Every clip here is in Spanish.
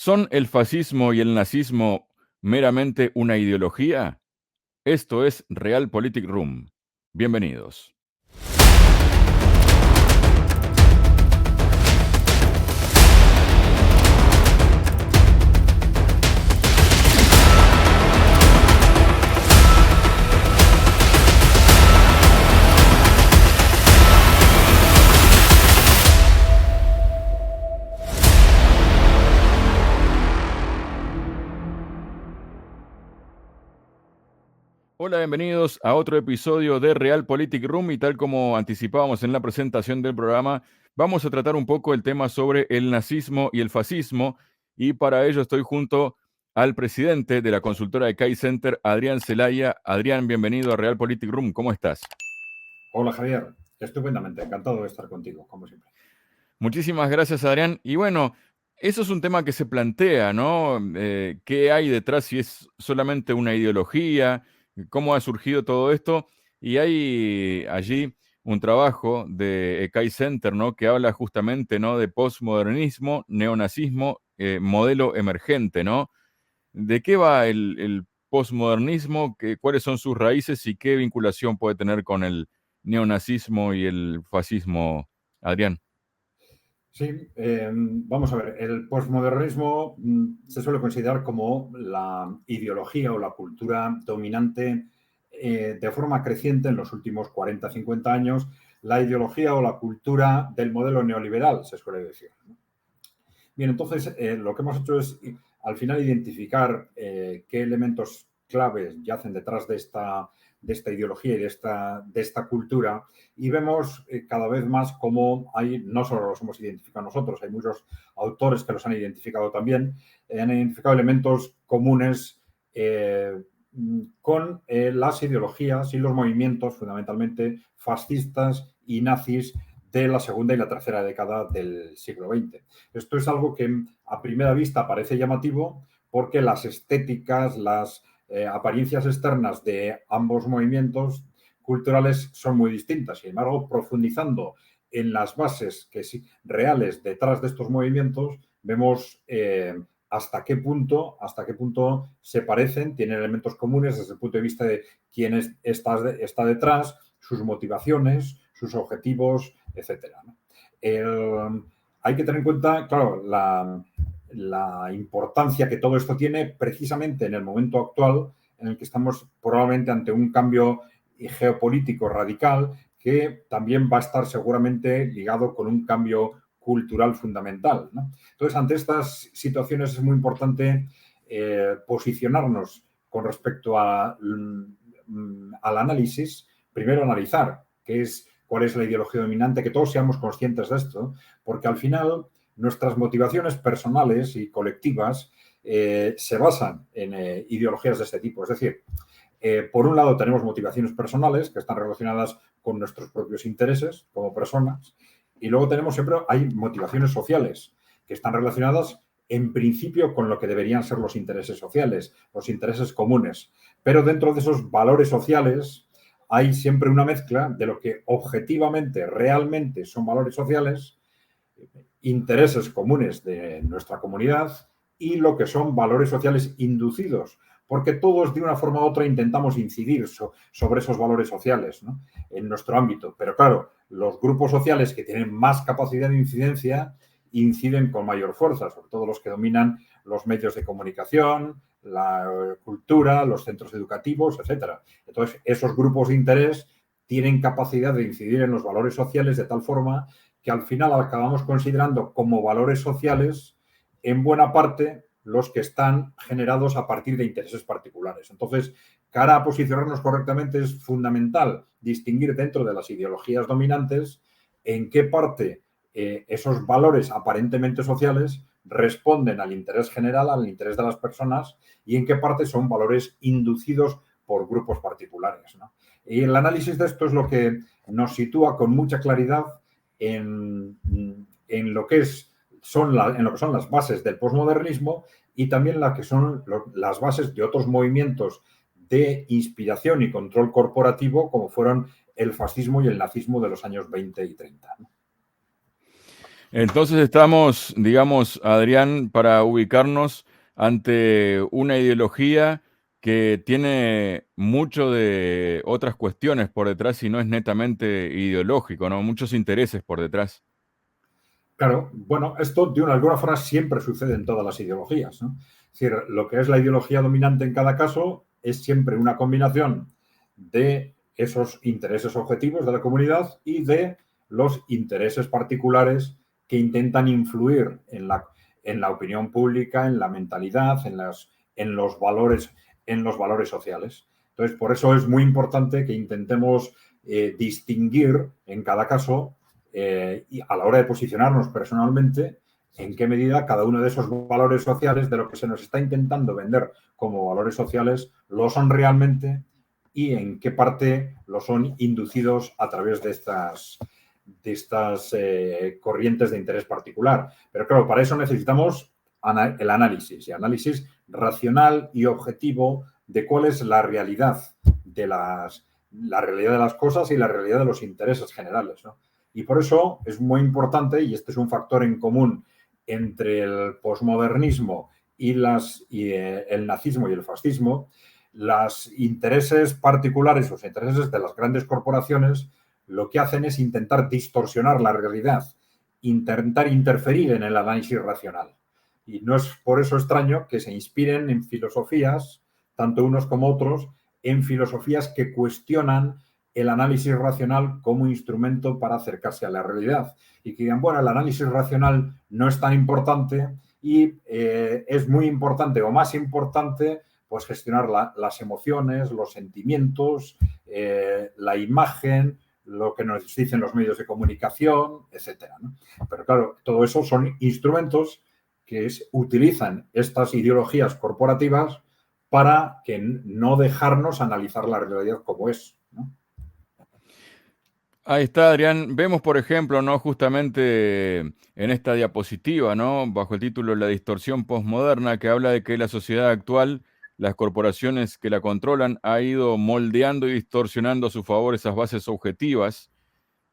¿Son el fascismo y el nazismo meramente una ideología? Esto es Realpolitik Room. Bienvenidos. Hola, bienvenidos a otro episodio de Realpolitik Room y tal como anticipábamos en la presentación del programa, vamos a tratar un poco el tema sobre el nazismo y el fascismo y para ello estoy junto al presidente de la consultora de Kai Center, Adrián Celaya. Adrián, bienvenido a Realpolitik Room. ¿Cómo estás? Hola Javier, estupendamente, encantado de estar contigo, como siempre. Muchísimas gracias, Adrián. Y bueno, eso es un tema que se plantea, ¿no? ¿Qué hay detrás? Si es solamente una ideología, cómo ha surgido todo esto. Y hay allí un trabajo de Kai Center, ¿no? Que habla justamente, ¿no? De posmodernismo, neonazismo, modelo emergente, ¿no? ¿De qué va el posmodernismo? ¿Cuáles son sus raíces y qué vinculación puede tener con el neonazismo y el fascismo, Adrián? Sí, vamos a ver, el posmodernismo se suele considerar como la ideología o la cultura dominante de forma creciente en los últimos 40, 50 años, la ideología o la cultura del modelo neoliberal, se suele decir. Bien, entonces lo que hemos hecho es al final identificar qué elementos claves yacen detrás de esta ideología y de esta cultura y vemos cada vez más cómo hay, no solo los hemos identificado nosotros, hay muchos autores que los han identificado también, han identificado elementos comunes con las ideologías y los movimientos fundamentalmente fascistas y nazis de la segunda y la tercera década del siglo XX. Esto es algo que a primera vista parece llamativo porque las estéticas, las apariencias externas de ambos movimientos culturales son muy distintas. Sin embargo, profundizando en las bases reales detrás de estos movimientos, vemos hasta qué punto se parecen, tienen elementos comunes desde el punto de vista de quién está detrás, sus motivaciones, sus objetivos, etcétera, ¿no? Hay que tener en cuenta, claro, la importancia que todo esto tiene precisamente en el momento actual en el que estamos probablemente ante un cambio geopolítico radical que también va a estar seguramente ligado con un cambio cultural fundamental, ¿no? Entonces, ante estas situaciones es muy importante posicionarnos con respecto al análisis, primero analizar cuál es la ideología dominante, que todos seamos conscientes de esto, porque al final nuestras motivaciones personales y colectivas se basan en ideologías de este tipo. Es decir, por un lado tenemos motivaciones personales que están relacionadas con nuestros propios intereses como personas y luego hay motivaciones sociales que están relacionadas en principio con lo que deberían ser los intereses sociales, los intereses comunes. Pero dentro de esos valores sociales hay siempre una mezcla de lo que objetivamente, realmente son valores sociales, intereses comunes de nuestra comunidad y lo que son valores sociales inducidos, porque todos de una forma u otra intentamos incidir sobre esos valores sociales, ¿no? En nuestro ámbito. Pero claro, los grupos sociales que tienen más capacidad de incidencia inciden con mayor fuerza, sobre todo los que dominan los medios de comunicación, la cultura, los centros educativos, etcétera. Entonces, esos grupos de interés tienen capacidad de incidir en los valores sociales de tal forma que al final acabamos considerando como valores sociales en buena parte los que están generados a partir de intereses particulares. Entonces, cara a posicionarnos correctamente es fundamental distinguir dentro de las ideologías dominantes en qué parte esos valores aparentemente sociales responden al interés general, al interés de las personas y en qué parte son valores inducidos por grupos particulares, ¿no? Y el análisis de esto es lo que nos sitúa con mucha claridad en lo que son las bases del posmodernismo y también las bases de otros movimientos de inspiración y control corporativo como fueron el fascismo y el nazismo de los años 20 y 30. Entonces estamos, digamos, Adrián, para ubicarnos ante una ideología que tiene mucho de otras cuestiones por detrás y no es netamente ideológico, ¿no? Muchos intereses por detrás. Claro, bueno, esto de una alguna forma siempre sucede en todas las ideologías, ¿no? Es decir, lo que es la ideología dominante en cada caso es siempre una combinación de esos intereses objetivos de la comunidad y de los intereses particulares que intentan influir en la opinión pública, en la mentalidad, en los valores sociales. Entonces, por eso es muy importante que intentemos distinguir en cada caso y a la hora de posicionarnos personalmente, en qué medida cada uno de esos valores sociales, de lo que se nos está intentando vender como valores sociales, lo son realmente y en qué parte lo son inducidos a través de estas corrientes de interés particular. Pero claro, para eso necesitamos el análisis, y análisis racional y objetivo de cuál es la realidad la realidad de las cosas y la realidad de los intereses generales, ¿no? Y por eso es muy importante, y este es un factor en común entre el posmodernismo y el nazismo y el fascismo, los intereses particulares, los intereses de las grandes corporaciones, lo que hacen es intentar distorsionar la realidad, intentar interferir en el análisis racional. Y no es por eso extraño que se inspiren en filosofías, tanto unos como otros, en filosofías que cuestionan el análisis racional como instrumento para acercarse a la realidad. Y que digan, bueno, el análisis racional no es tan importante y es muy importante o más importante pues gestionar las emociones, los sentimientos, la imagen, lo que nos dicen los medios de comunicación, etcétera, ¿no? Pero claro, todo eso son instrumentos que utilizan estas ideologías corporativas para que no dejarnos analizar la realidad como es, ¿no? Ahí está, Adrián. Vemos, por ejemplo, ¿no? Justamente en esta diapositiva, ¿no? Bajo el título La distorsión posmoderna, que habla de que la sociedad actual, las corporaciones que la controlan, ha ido moldeando y distorsionando a su favor esas bases objetivas,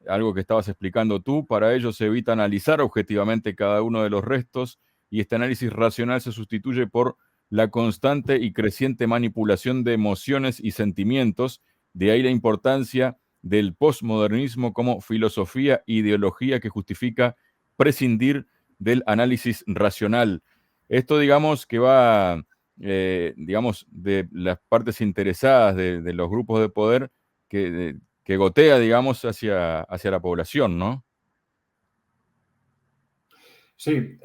algo que estabas explicando tú. Para ello se evita analizar objetivamente cada uno de los restos y este análisis racional se sustituye por la constante y creciente manipulación de emociones y sentimientos. De ahí la importancia del posmodernismo como filosofía e ideología que justifica prescindir del análisis racional. Esto, digamos, que va, digamos, de las partes interesadas de los grupos de poder que gotea, digamos, hacia la población, ¿no? Sí,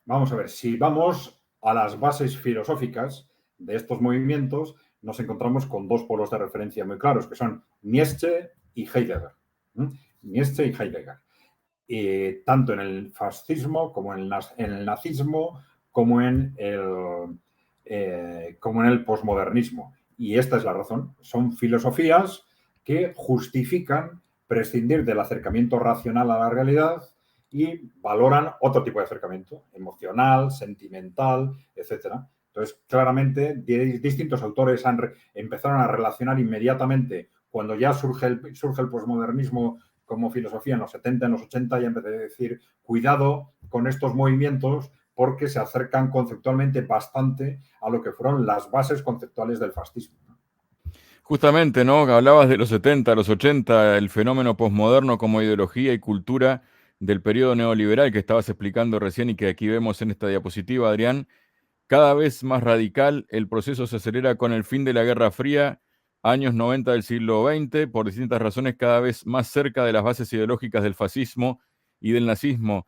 vamos a ver, si vamos a las bases filosóficas de estos movimientos, nos encontramos con dos polos de referencia muy claros, que son Nietzsche y Heidegger. ¿Mm? Nietzsche y Heidegger. Tanto en el fascismo como en el nazismo, como en el posmodernismo. Y esta es la razón. Son filosofías que justifican prescindir del acercamiento racional a la realidad y valoran otro tipo de acercamiento, emocional, sentimental, etcétera. Entonces, claramente, distintos autores empezaron a relacionar inmediatamente, cuando ya surge el posmodernismo como filosofía en los 70, en los 80, ya empecé a decir, cuidado con estos movimientos porque se acercan conceptualmente bastante a lo que fueron las bases conceptuales del fascismo. Justamente, ¿no? Hablabas de los 70, los 80, el fenómeno posmoderno como ideología y cultura del periodo neoliberal que estabas explicando recién y que aquí vemos en esta diapositiva, Adrián. Cada vez más radical, el proceso se acelera con el fin de la Guerra Fría, años 90 del siglo XX, por distintas razones cada vez más cerca de las bases ideológicas del fascismo y del nazismo.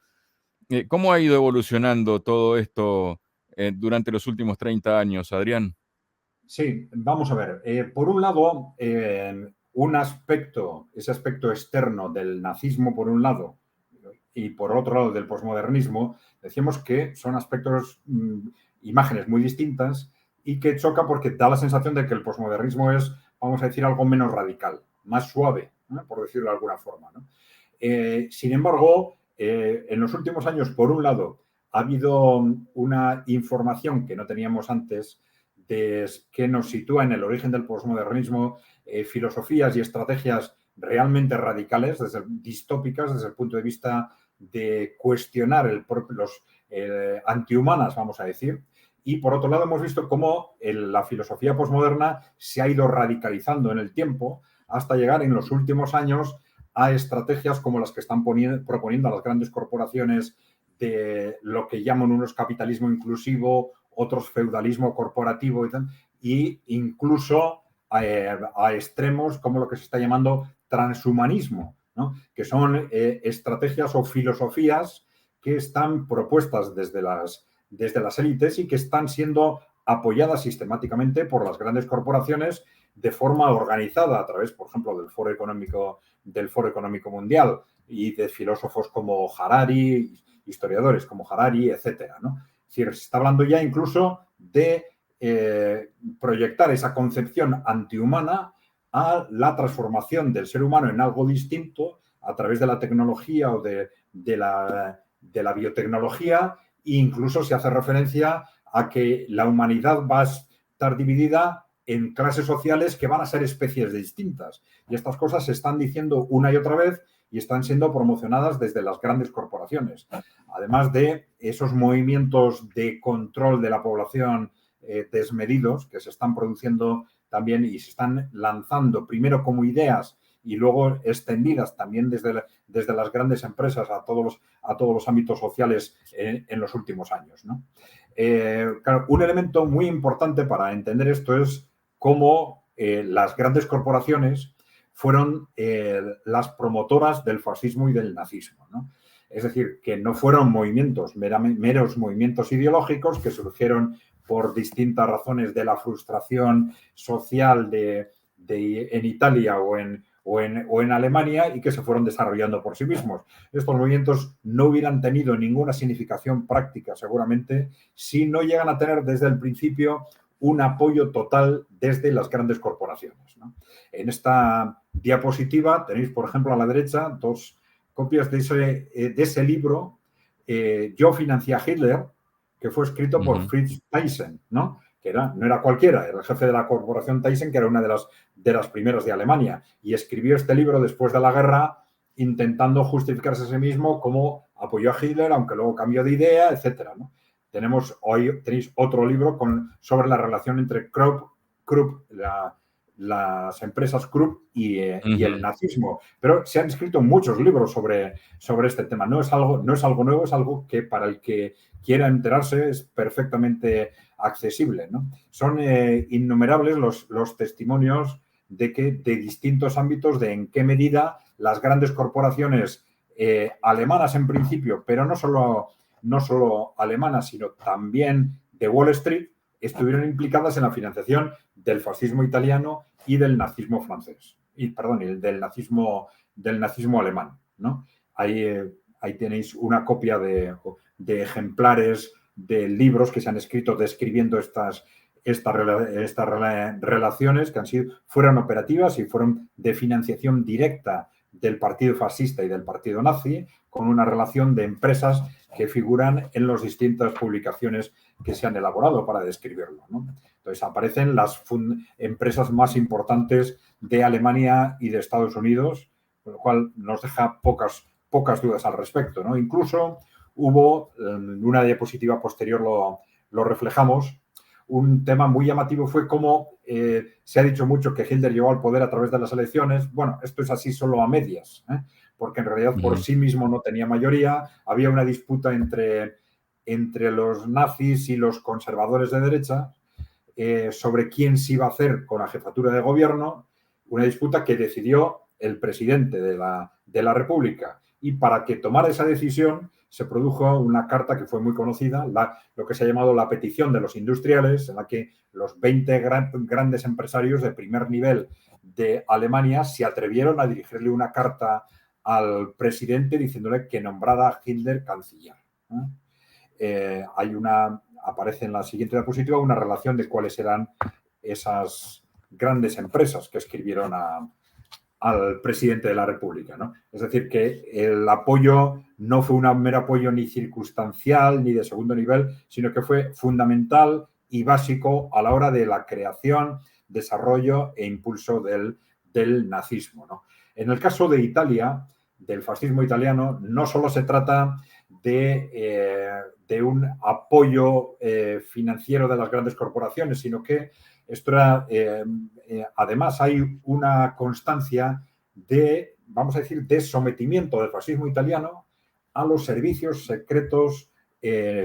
¿Cómo ha ido evolucionando todo esto durante los últimos 30 años, Adrián? Sí, vamos a ver. Por un lado, un aspecto, ese aspecto externo del nazismo, por un lado, y por otro lado del posmodernismo, decíamos que son aspectos, imágenes muy distintas y que choca porque da la sensación de que el posmodernismo es, vamos a decir, algo menos radical, más suave, ¿no? Por decirlo de alguna forma, ¿no? Sin embargo, en los últimos años, por un lado, ha habido una información que no teníamos antes que nos sitúa en el origen del posmodernismo, filosofías y estrategias realmente radicales, distópicas desde el punto de vista de cuestionar los antihumanas, vamos a decir. Y por otro lado hemos visto cómo la filosofía posmoderna se ha ido radicalizando en el tiempo hasta llegar en los últimos años a estrategias como las que están proponiendo a las grandes corporaciones de lo que llaman unos capitalismo inclusivo, otros feudalismo corporativo y tal, e incluso a extremos como lo que se está llamando transhumanismo, ¿no? Que son estrategias o filosofías que están propuestas desde las élites y que están siendo apoyadas sistemáticamente por las grandes corporaciones de forma organizada a través, por ejemplo, del Foro Económico Mundial y de filósofos como Harari, historiadores como Harari, etcétera, ¿no? Es decir, se está hablando ya incluso de proyectar esa concepción antihumana a la transformación del ser humano en algo distinto a través de la tecnología o de la biotecnología, e incluso se hace referencia a que la humanidad va a estar dividida en clases sociales que van a ser especies distintas. Y estas cosas se están diciendo una y otra vez y están siendo promocionadas desde las grandes corporaciones. Además de esos movimientos de control de la población desmedidos que se están produciendo también y se están lanzando primero como ideas y luego extendidas también desde las grandes empresas a todos los ámbitos sociales en los últimos años, ¿no? Claro, un elemento muy importante para entender esto es cómo las grandes corporaciones fueron las promotoras del fascismo y del nazismo, ¿no? Es decir, que no fueron movimientos, meros movimientos ideológicos que surgieron por distintas razones de la frustración social en Italia o en Alemania y que se fueron desarrollando por sí mismos. Estos movimientos no hubieran tenido ninguna significación práctica, seguramente, si no llegan a tener desde el principio un apoyo total desde las grandes corporaciones, ¿no? En esta diapositiva tenéis, por ejemplo, a la derecha, dos copias de ese libro, Yo financié a Hitler, que fue escrito por Fritz Thyssen, ¿no? Que no era cualquiera, era el jefe de la corporación Thyssen, que era una de las primeras de Alemania, y escribió este libro después de la guerra intentando justificarse a sí mismo como apoyó a Hitler, aunque luego cambió de idea, etcétera, ¿no? Tenéis otro libro sobre la relación entre Krupp, las empresas Krupp y el nazismo. Pero se han escrito muchos libros sobre este tema. No es algo nuevo, es algo que para el que quiera enterarse es perfectamente accesible, ¿no? Son innumerables los testimonios de distintos ámbitos de en qué medida las grandes corporaciones alemanas en principio, pero no solo alemanas, sino también de Wall Street, estuvieron implicadas en la financiación del fascismo italiano y del nazismo francés. Del nazismo alemán, ¿no? Ahí tenéis una copia de ejemplares de libros que se han escrito describiendo estas relaciones que fueron operativas y fueron de financiación directa del partido fascista y del partido nazi, con una relación de empresas que figuran en las distintas publicaciones que se han elaborado para describirlo, ¿no? Entonces aparecen las empresas más importantes de Alemania y de Estados Unidos, con lo cual nos deja pocas dudas al respecto, ¿no? Incluso hubo, en una diapositiva posterior lo reflejamos, un tema muy llamativo fue cómo se ha dicho mucho que Hitler llegó al poder a través de las elecciones. Bueno, esto es así solo a medias, porque en realidad por sí mismo no tenía mayoría. Había una disputa entre los nazis y los conservadores de derecha sobre quién se iba a hacer con la jefatura de gobierno, una disputa que decidió el presidente de la República. Y para que tomara esa decisión se produjo una carta que fue muy conocida, lo que se ha llamado la petición de los industriales, en la que los 20 grandes empresarios de primer nivel de Alemania se atrevieron a dirigirle una carta al presidente diciéndole que nombrara a Hitler canciller. Aparece en la siguiente diapositiva una relación de cuáles eran esas grandes empresas que escribieron al presidente de la República, ¿no? Es decir, que el apoyo no fue un mero apoyo ni circunstancial ni de segundo nivel, sino que fue fundamental y básico a la hora de la creación, desarrollo e impulso del nazismo, ¿no? En el caso de Italia, del fascismo italiano no solo se trata de un apoyo financiero de las grandes corporaciones, sino que esto era, además hay una constancia de, vamos a decir, de sometimiento del fascismo italiano a los servicios secretos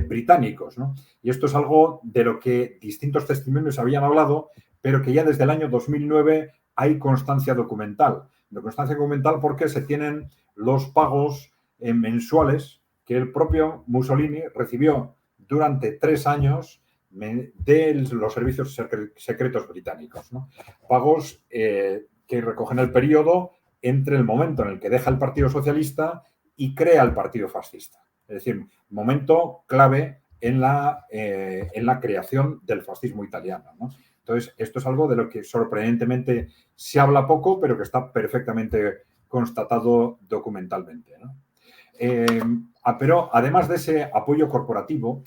británicos, ¿no? Y esto es algo de lo que distintos testimonios habían hablado, pero que ya desde el año 2009 hay constancia documental. De constancia documental porque se tienen los pagos mensuales que el propio Mussolini recibió durante 3 años de los servicios secretos británicos, ¿no? Pagos que recogen el periodo entre el momento en el que deja el Partido Socialista y crea el Partido Fascista. Es decir, momento clave en la creación del fascismo italiano, ¿no? Entonces, esto es algo de lo que sorprendentemente se habla poco, pero que está perfectamente constatado documentalmente, ¿no? Pero además de ese apoyo corporativo,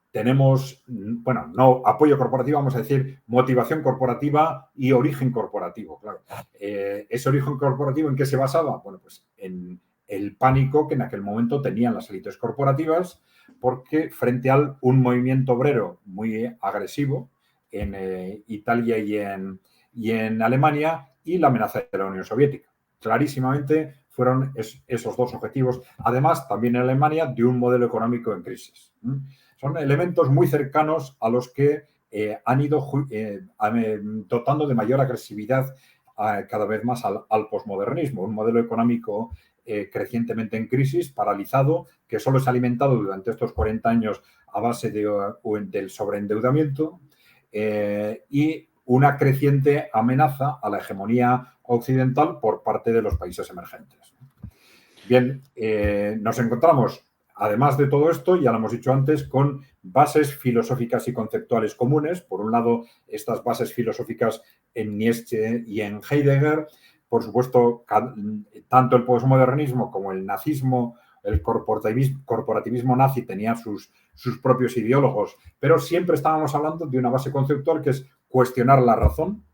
tenemos, bueno, no apoyo corporativo, vamos a decir motivación corporativa y origen corporativo, claro. ¿Ese origen corporativo en qué se basaba? Bueno, pues en el pánico que en aquel momento tenían las élites corporativas, porque frente a un movimiento obrero muy agresivo en Italia y en Alemania, y la amenaza de la Unión Soviética. Clarísimamente fueron esos dos objetivos. Además, también en Alemania, de un modelo económico en crisis. Son elementos muy cercanos a los que han ido dotando de mayor agresividad cada vez más al posmodernismo, un modelo económico crecientemente en crisis, paralizado, que solo se ha alimentado durante estos 40 años a base del sobreendeudamiento y una creciente amenaza a la hegemonía occidental por parte de los países emergentes. Bien, nos encontramos, además de todo esto, ya lo hemos dicho antes, con bases filosóficas y conceptuales comunes. Por un lado, estas bases filosóficas en Nietzsche y en Heidegger. Por supuesto, tanto el posmodernismo como el nazismo, el corporativismo nazi tenía sus propios ideólogos, pero siempre estábamos hablando de una base conceptual que es cuestionar la razón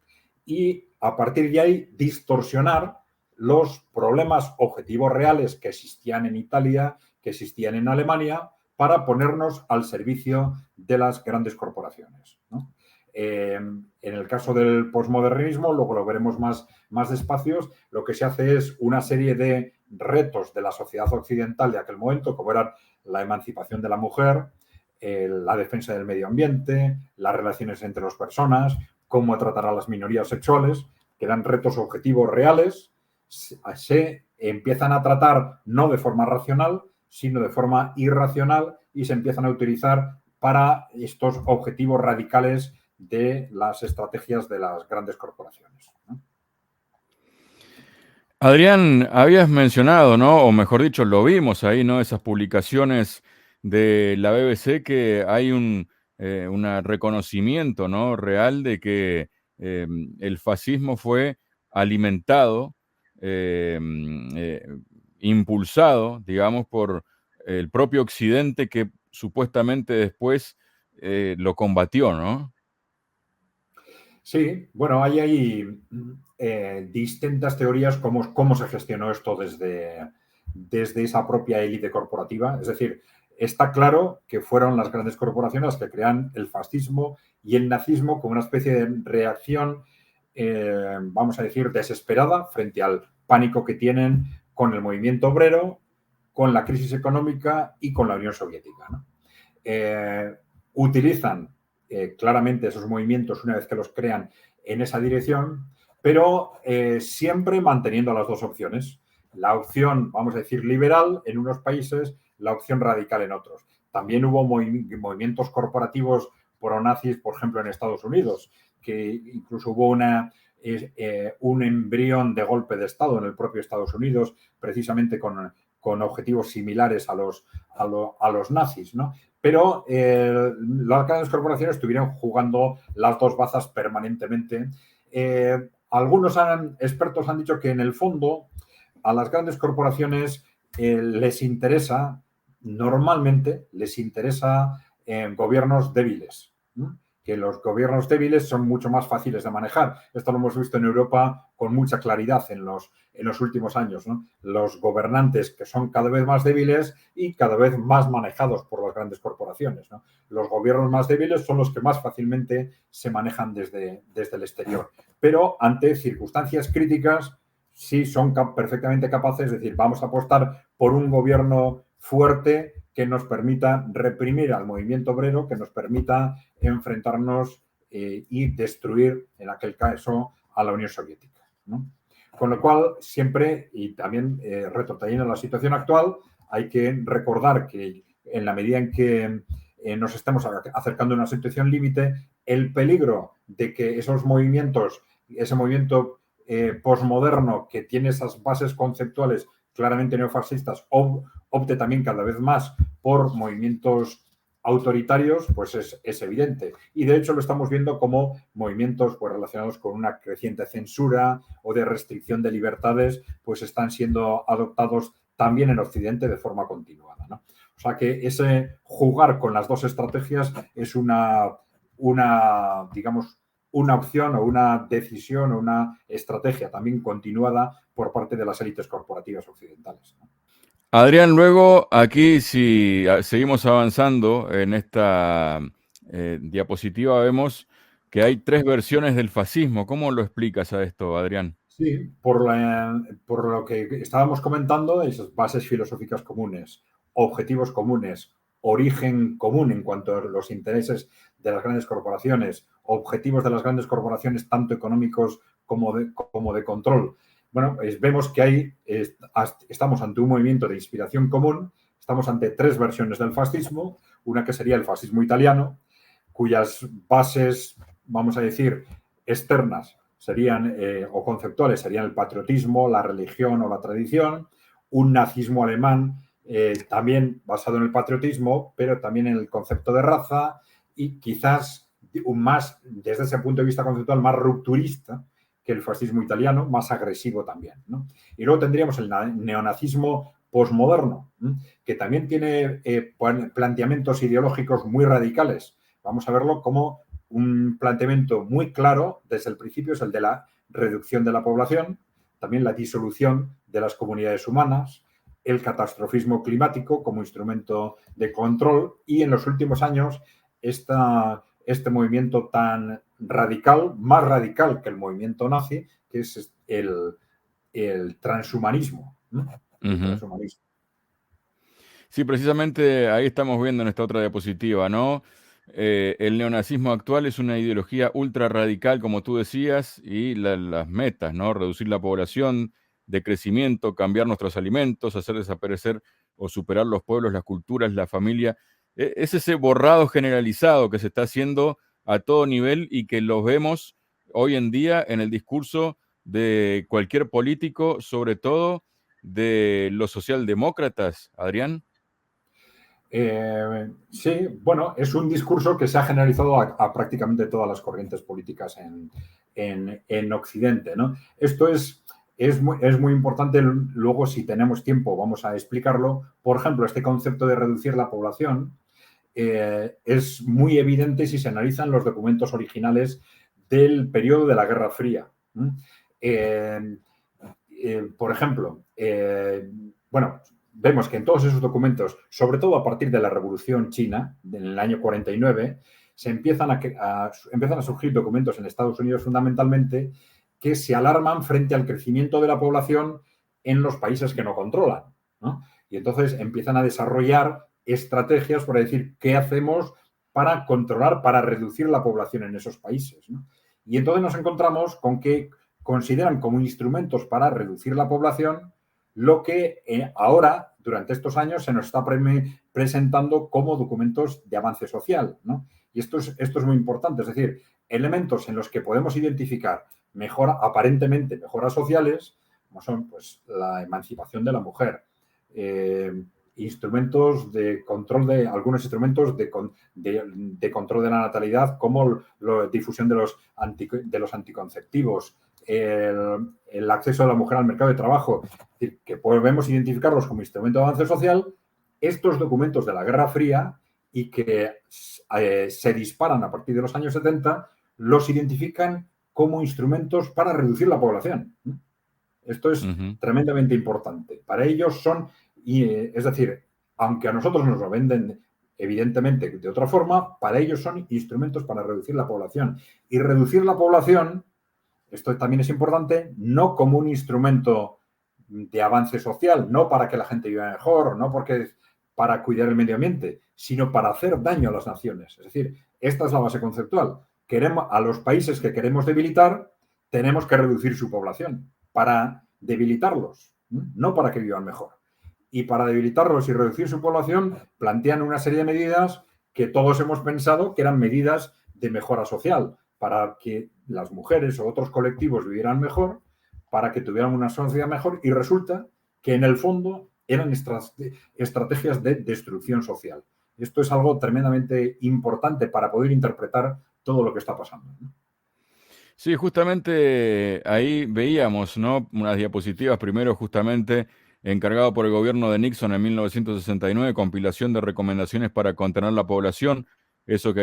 y a partir de ahí distorsionar los problemas objetivos reales que existían en Italia, que existían en Alemania, para ponernos al servicio de las grandes corporaciones, ¿no? En el caso del posmodernismo, luego lo veremos más despacio, lo que se hace es una serie de retos de la sociedad occidental de aquel momento, como eran la emancipación de la mujer, la defensa del medio ambiente, las relaciones entre las personas, cómo tratar a las minorías sexuales, que eran retos objetivos reales, se empiezan a tratar no de forma racional, sino de forma irracional y se empiezan a utilizar para estos objetivos radicales de las estrategias de las grandes corporaciones, ¿no? Adrián, habías mencionado, ¿no? O mejor dicho, lo vimos ahí, ¿no? Esas publicaciones de la BBC que hay un reconocimiento, ¿no? Real de que el fascismo fue alimentado, eh, eh, impulsado, digamos, por el propio Occidente que supuestamente después lo combatió, ¿no? Sí, bueno, hay distintas teorías cómo se gestionó esto desde esa propia élite corporativa. Es decir, está claro que fueron las grandes corporaciones las que crean el fascismo y el nazismo como una especie de reacción, vamos a decir, desesperada frente al pánico que tienen con el movimiento obrero, con la crisis económica y con la Unión Soviética, ¿no? Utilizan claramente esos movimientos una vez que los crean en esa dirección, pero siempre manteniendo las dos opciones. La opción, vamos a decir, liberal en unos países, la opción radical en otros. También hubo movimientos corporativos pronazis, por ejemplo, en Estados Unidos, que incluso hubo un embrión de golpe de Estado en el propio Estados Unidos, precisamente con objetivos similares a los nazis, ¿no? Pero las grandes corporaciones estuvieron jugando las dos bazas permanentemente. Algunos expertos han dicho que en el fondo a las grandes corporaciones normalmente les interesa gobiernos débiles, ¿no? que los gobiernos débiles son mucho más fáciles de manejar. Esto lo hemos visto en Europa con mucha claridad en los últimos años, ¿no? Los gobernantes que son cada vez más débiles y cada vez más manejados por las grandes corporaciones, ¿no? Los gobiernos más débiles son los que más fácilmente se manejan desde el exterior. Pero ante circunstancias críticas sí son perfectamente capaces de decir, vamos a apostar por un gobierno fuerte que nos permita reprimir al movimiento obrero, que nos permita enfrentarnos y destruir, en aquel caso, a la Unión Soviética, ¿no? Con lo cual, siempre, y también retrotrayendo la situación actual, hay que recordar que en la medida en que nos estamos acercando a una situación límite, el peligro de que esos movimientos, ese movimiento posmoderno que tiene esas bases conceptuales claramente neofascistas, opte también cada vez más por movimientos autoritarios, pues es evidente. Y de hecho lo estamos viendo como movimientos pues, relacionados con una creciente censura o de restricción de libertades, pues están siendo adoptados también en Occidente de forma continuada, ¿no? O sea que ese jugar con las dos estrategias es una digamos, una opción o una decisión o una estrategia también continuada por parte de las élites corporativas occidentales, ¿no? Adrián, luego aquí si seguimos avanzando en esta diapositiva vemos que hay 3 versiones del fascismo. ¿Cómo lo explicas a esto, Adrián? Sí, por lo que estábamos comentando, esas bases filosóficas comunes, objetivos comunes, origen común en cuanto a los intereses de las grandes corporaciones, objetivos de las grandes corporaciones, tanto económicos como de control. Bueno, vemos que estamos ante un movimiento de inspiración común, estamos ante 3 versiones del fascismo, una que sería el fascismo italiano, cuyas bases, vamos a decir, externas serían, o conceptuales serían el patriotismo, la religión o la tradición, un nazismo alemán también basado en el patriotismo, pero también en el concepto de raza y quizás más, desde ese punto de vista conceptual, más rupturista que el fascismo italiano, más agresivo también, ¿no? Y luego tendríamos el neonazismo posmoderno, que también tiene planteamientos ideológicos muy radicales. Vamos a verlo como un planteamiento muy claro desde el principio, es el de la reducción de la población, también la disolución de las comunidades humanas, el catastrofismo climático como instrumento de control y en los últimos años este movimiento tan radical, más radical que el movimiento nazi, que es el transhumanismo, ¿no? El transhumanismo. Sí, precisamente ahí estamos viendo en esta otra diapositiva, ¿no? El neonazismo actual es una ideología ultra radical, como tú decías, y las metas, ¿no? Reducir la población, de crecimiento, cambiar nuestros alimentos, hacer desaparecer o superar los pueblos, las culturas, la familia. Es ese borrado generalizado que se está haciendo a todo nivel y que lo vemos hoy en día en el discurso de cualquier político, sobre todo de los socialdemócratas, Adrián. Sí, bueno, es un discurso que se ha generalizado a prácticamente todas las corrientes políticas en Occidente, ¿no? Esto es muy importante, luego si tenemos tiempo vamos a explicarlo. Por ejemplo, este concepto de reducir la población es muy evidente si se analizan los documentos originales del periodo de la Guerra Fría. Por ejemplo, bueno, vemos que en todos esos documentos, sobre todo a partir de la Revolución China, en el año 49, empiezan a surgir documentos en Estados Unidos fundamentalmente que se alarman frente al crecimiento de la población en los países que no controlan, ¿no? Y entonces empiezan a desarrollar estrategias para decir qué hacemos para controlar, para reducir la población en esos países, ¿no? Y entonces nos encontramos con que consideran como instrumentos para reducir la población lo que ahora, durante estos años, se nos está presentando como documentos de avance social, ¿no? Y esto es muy importante, es decir, elementos en los que podemos identificar aparentemente mejoras sociales, como son pues, la emancipación de la mujer, instrumentos de control algunos instrumentos de control de la natalidad, como la difusión de los anticonceptivos, el acceso de la mujer al mercado de trabajo, es decir, que podemos identificarlos como instrumento de avance social. Estos documentos de la Guerra Fría y que se disparan a partir de los años 70, los identifican como instrumentos para reducir la población. Esto es tremendamente importante. Para ellos son, es decir, aunque a nosotros nos lo venden evidentemente de otra forma, para ellos son instrumentos para reducir la población. Y reducir la población, esto también es importante, no como un instrumento de avance social, no para que la gente viva mejor, no porque para cuidar el medio ambiente, sino para hacer daño a las naciones. Es decir, esta es la base conceptual. A los países que queremos debilitar, tenemos que reducir su población para debilitarlos, no para que vivan mejor. Y para debilitarlos y reducir su población, plantean una serie de medidas que todos hemos pensado que eran medidas de mejora social, para que las mujeres o otros colectivos vivieran mejor, para que tuvieran una sociedad mejor, y resulta que en el fondo eran estrategias de destrucción social. Esto es algo tremendamente importante para poder interpretar todo lo que está pasando, ¿no? Sí, justamente ahí veíamos, ¿no? Unas diapositivas, primero justamente encargado por el gobierno de Nixon en 1969, compilación de recomendaciones para contener la población, esos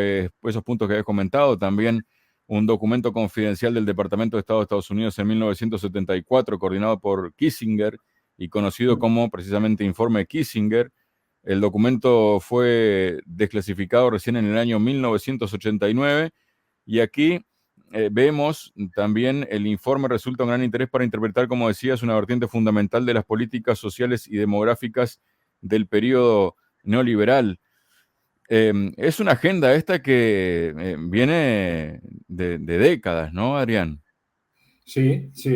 puntos que habías comentado, también un documento confidencial del Departamento de Estado de Estados Unidos en 1974, coordinado por Kissinger y conocido como precisamente Informe Kissinger. El documento fue desclasificado recién en el año 1989 y aquí vemos también el informe resulta un gran interés para interpretar, como decías, una vertiente fundamental de las políticas sociales y demográficas del periodo neoliberal. Es una agenda esta que viene de décadas, ¿no, Adrián? Sí, sí,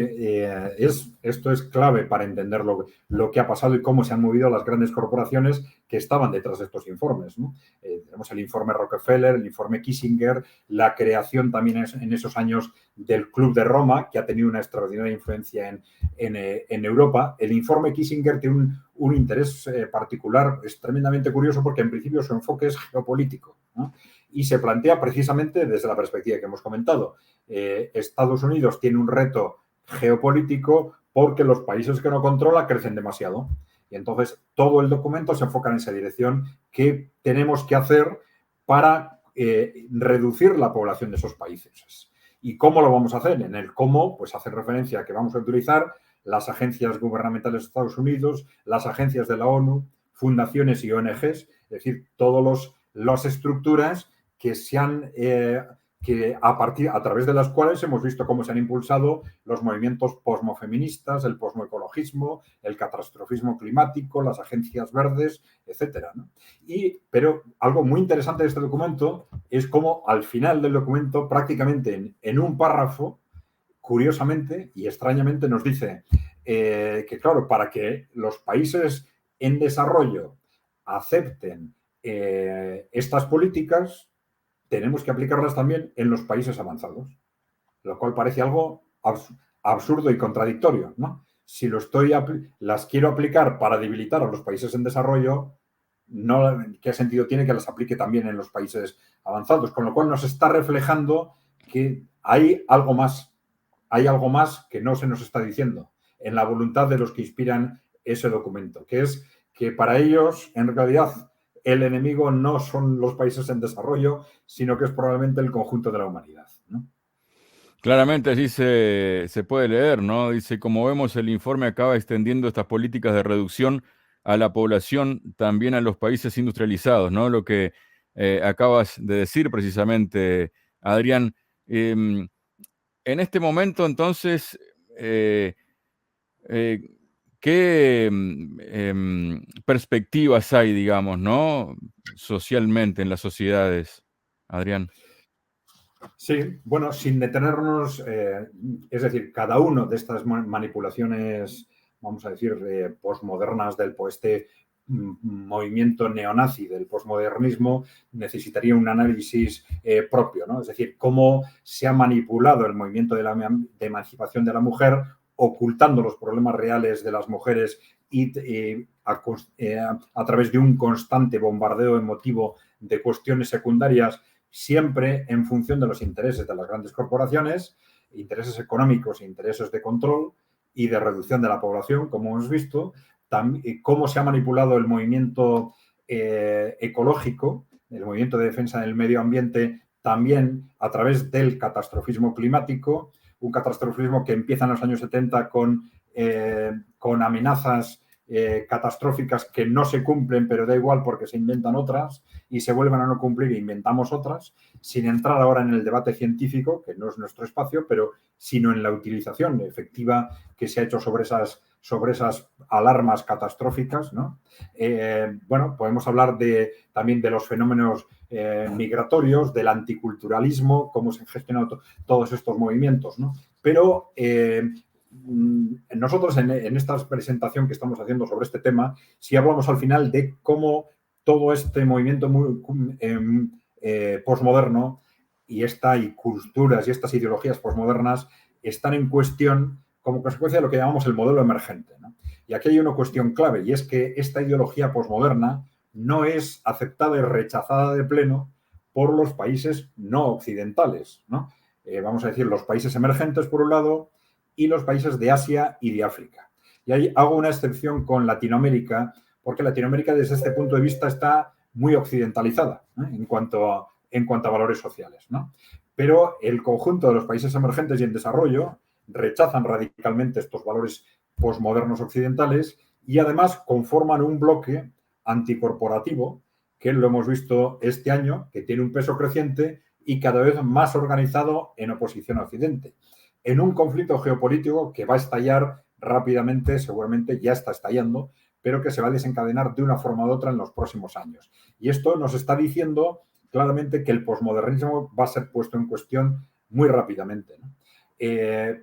esto es clave para entender lo que ha pasado y cómo se han movido las grandes corporaciones que estaban detrás de estos informes, ¿no? Tenemos el informe Rockefeller, el informe Kissinger, la creación también en esos años del Club de Roma, que ha tenido una extraordinaria influencia en Europa. El informe Kissinger tiene un interés particular, es tremendamente curioso porque en principio su enfoque es geopolítico, ¿no? Y se plantea precisamente desde la perspectiva que hemos comentado. Estados Unidos tiene un reto geopolítico porque los países que no controla crecen demasiado. Y entonces todo el documento se enfoca en esa dirección. ¿Qué tenemos que hacer para reducir la población de esos países? ¿Y cómo lo vamos a hacer? En el cómo, pues hace referencia a que vamos a utilizar las agencias gubernamentales de Estados Unidos, las agencias de la ONU, fundaciones y ONGs, es decir, todas las estructuras que se han a través de las cuales hemos visto cómo se han impulsado los movimientos posmofeministas, el posmoecologismo, el catastrofismo climático, las agencias verdes, etcétera, ¿no? Pero algo muy interesante de este documento es cómo al final del documento, prácticamente en un párrafo, curiosamente y extrañamente nos dice que, claro, para que los países en desarrollo acepten estas políticas, tenemos que aplicarlas también en los países avanzados, lo cual parece algo absurdo y contradictorio, ¿no? Si las quiero aplicar para debilitar a los países en desarrollo, no, ¿qué sentido tiene que las aplique también en los países avanzados? Con lo cual nos está reflejando que hay algo más que no se nos está diciendo en la voluntad de los que inspiran ese documento, que es que para ellos, en realidad, el enemigo no son los países en desarrollo, sino que es probablemente el conjunto de la humanidad, ¿no? Claramente así se puede leer, ¿no? Dice, como vemos, el informe acaba extendiendo estas políticas de reducción a la población, también a los países industrializados, ¿no? Lo que acabas de decir precisamente, Adrián. En este momento, entonces, eh, ¿qué perspectivas hay, digamos, ¿no? Socialmente en las sociedades, Adrián? Sí, bueno, sin detenernos, es decir, cada una de estas manipulaciones, vamos a decir, posmodernas este movimiento neonazi del posmodernismo necesitaría un análisis propio, ¿no? Es decir, cómo se ha manipulado el movimiento de emancipación de la mujer, ocultando los problemas reales de las mujeres y a través de un constante bombardeo emotivo de cuestiones secundarias, siempre en función de los intereses de las grandes corporaciones, intereses económicos e intereses de control y de reducción de la población, como hemos visto, cómo se ha manipulado el movimiento ecológico el movimiento de defensa del medio ambiente, también a través del catastrofismo climático, un catastrofismo que empieza en los años 70 con amenazas catastróficas que no se cumplen, pero da igual porque se inventan otras y se vuelven a no cumplir e inventamos otras, sin entrar ahora en el debate científico, que no es nuestro espacio, pero sino en la utilización efectiva que se ha hecho sobre esas alarmas catastróficas, ¿no? Bueno, podemos hablar también de los fenómenos migratorios, del anticulturalismo, cómo se han gestionado todos estos movimientos, ¿no? Pero nosotros en esta presentación que estamos haciendo sobre este tema, sí hablamos al final de cómo todo este movimiento posmoderno y culturas y estas ideologías posmodernas están en cuestión como consecuencia de lo que llamamos el modelo emergente, ¿no? Y aquí hay una cuestión clave, y es que esta ideología posmoderna no es aceptada y rechazada de pleno por los países no occidentales, ¿no? Vamos a decir, los países emergentes, por un lado, y los países de Asia y de África. Y ahí hago una excepción con Latinoamérica, porque Latinoamérica desde este punto de vista está muy occidentalizada, ¿eh? en cuanto a valores sociales, ¿no? Pero el conjunto de los países emergentes y en desarrollo rechazan radicalmente estos valores posmodernos occidentales y además conforman un bloque anticorporativo que lo hemos visto este año, que tiene un peso creciente y cada vez más organizado en oposición a Occidente, en un conflicto geopolítico que va a estallar rápidamente, seguramente ya está estallando, pero que se va a desencadenar de una forma u otra en los próximos años. Y esto nos está diciendo claramente que el posmodernismo va a ser puesto en cuestión muy rápidamente, ¿no?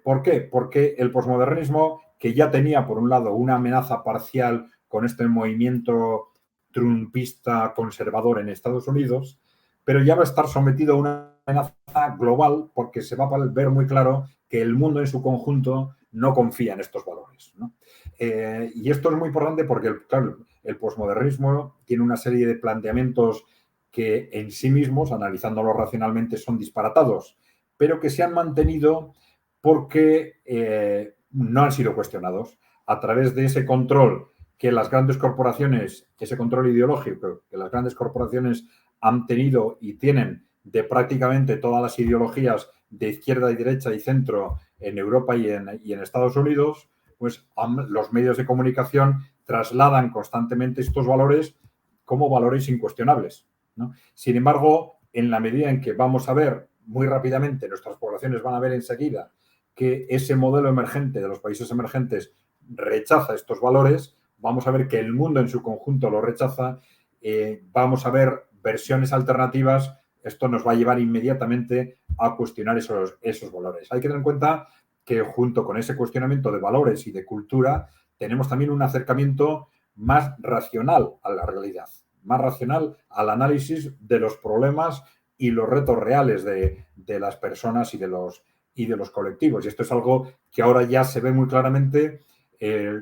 ¿Por qué? Porque el posmodernismo, que ya tenía, por un lado, una amenaza parcial con este movimiento trumpista conservador en Estados Unidos, pero ya va a estar sometido a una amenaza global porque se va a ver muy claro que el mundo en su conjunto no confía en estos valores, ¿no? Y esto es muy importante porque, claro, el posmodernismo tiene una serie de planteamientos que en sí mismos, analizándolos racionalmente, son disparatados, pero que se han mantenido porque no han sido cuestionados a través de ese control que las grandes corporaciones, ese control ideológico que las grandes corporaciones han tenido y tienen de prácticamente todas las ideologías de izquierda y derecha y centro en Europa y en Estados Unidos, pues los medios de comunicación trasladan constantemente estos valores como valores incuestionables, ¿no? Sin embargo, en la medida en que vamos a ver muy rápidamente, nuestras poblaciones van a ver enseguida que ese modelo emergente de los países emergentes rechaza estos valores, vamos a ver que el mundo en su conjunto lo rechaza, vamos a ver versiones alternativas, esto nos va a llevar inmediatamente a cuestionar esos valores. Hay que tener en cuenta que junto con ese cuestionamiento de valores y de cultura, tenemos también un acercamiento más racional a la realidad, más racional al análisis de los problemas y los retos reales de las personas y de los colectivos. Y esto es algo que ahora ya se ve muy claramente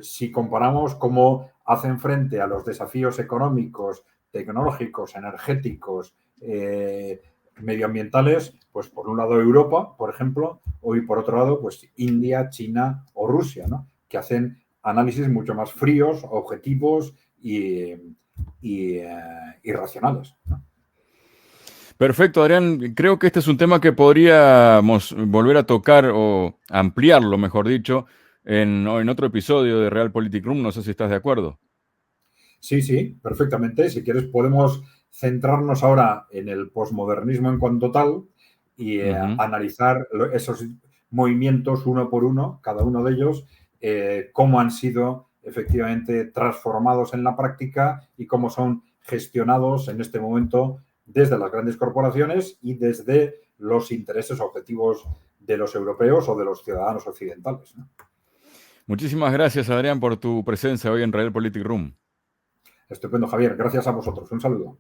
si comparamos cómo hacen frente a los desafíos económicos, tecnológicos, energéticos, medioambientales, pues por un lado Europa, por ejemplo, y por otro lado, pues India, China o Rusia, ¿no? Que hacen análisis mucho más fríos, objetivos y racionales, ¿no? Perfecto, Adrián. Creo que este es un tema que podríamos volver a tocar o ampliarlo, mejor dicho, en otro episodio de Realpolitik Room. No sé si estás de acuerdo. Sí, sí, perfectamente. Si quieres, podemos centrarnos ahora en el posmodernismo en cuanto tal y analizar esos movimientos uno por uno, cada uno de ellos, cómo han sido efectivamente transformados en la práctica y cómo son gestionados en este momento desde las grandes corporaciones y desde los intereses objetivos de los europeos o de los ciudadanos occidentales, ¿no? Muchísimas gracias, Adrián, por tu presencia hoy en Realpolitik Room. Estupendo, Javier. Gracias a vosotros. Un saludo.